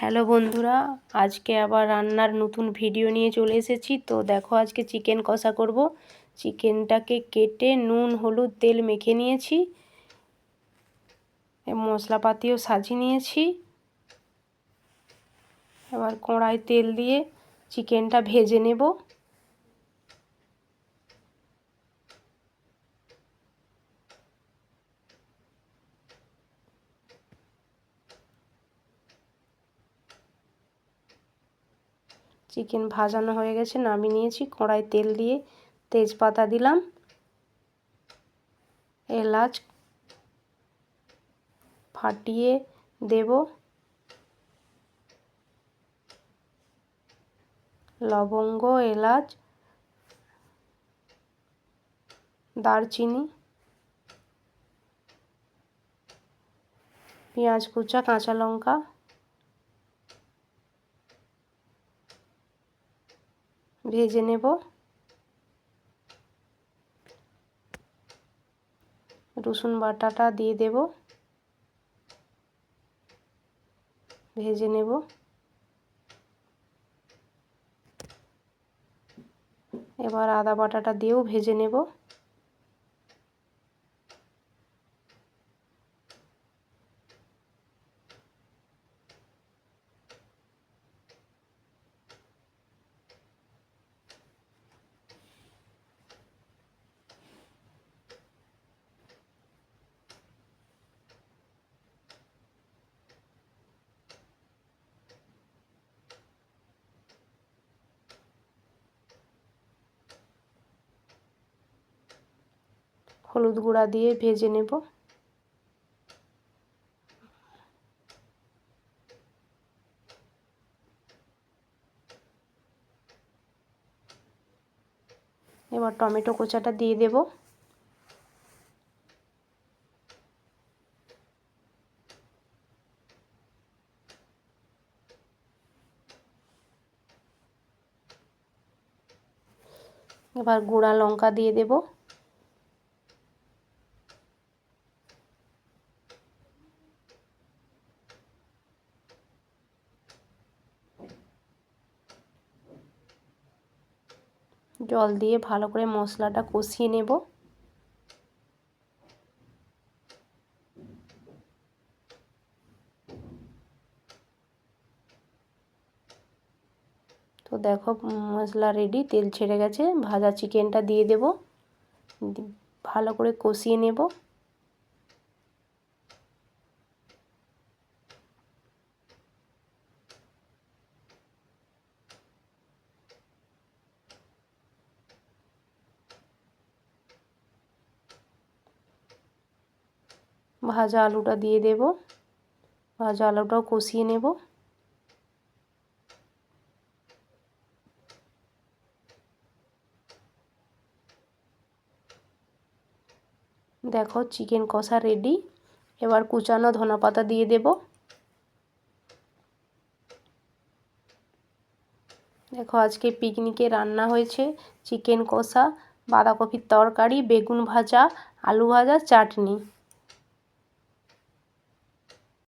Hello বন্ধুরা, আজকে আবার রান্নার নতুন ভিডিও নিয়ে চলে এসেছি। তো দেখো, আজকে চিকেন কষা করব। চিকেনটাকে কেটে নুন হলুদ তেল মেখে নিয়েছি, মশলাপাতিও সাজিয়ে নিয়েছি। এবার কড়াই তেল দিয়ে চিকেনটা ভেজে নেব। চিকেন ভাজানো হয়ে গেছে, নামিয়ে নিয়েছি। কড়াই তেল দিয়ে তেজপাতা দিলাম, এলাচ ফাটিয়ে দেব, লবঙ্গ এলাচ দারচিনি, পেঁয়াজ কুচা কাঁচা লঙ্কা ভেজে নেব। রসুন বাটাটা দিয়ে দেব, ভেজে নেব। এবার আদা বাটাটা দিয়েও ভেজে নেব। হলুদ গুঁড়া দিয়ে ভেজে নেব। এবার টমেটো কোচাটা দিয়ে দেব। এবার গুঁড়া লঙ্কা দিয়ে দেব। জল দিয়ে ভালো করে মশলাটা কষিয়ে নেব। তো দেখো, মশলা রেডি, তেল ছেড়ে গেছে। ভাজা চিকেনটা দিয়ে দেব, ভালো করে কষিয়ে নেব। ভাজা আলুটা দিয়ে দেব, ভাজা আলুটাও কষিয়ে নেব। দেখো, চিকেন কষা রেডি। এবার কুচানো ধনেপাতা দিয়ে দেব। দেখো, আজকে পিকনিকে রান্না হয়েছে চিকেন কষা, বাঁধাকপির তরকারি, বেগুন ভাজা, আলু ভাজা, চাটনি।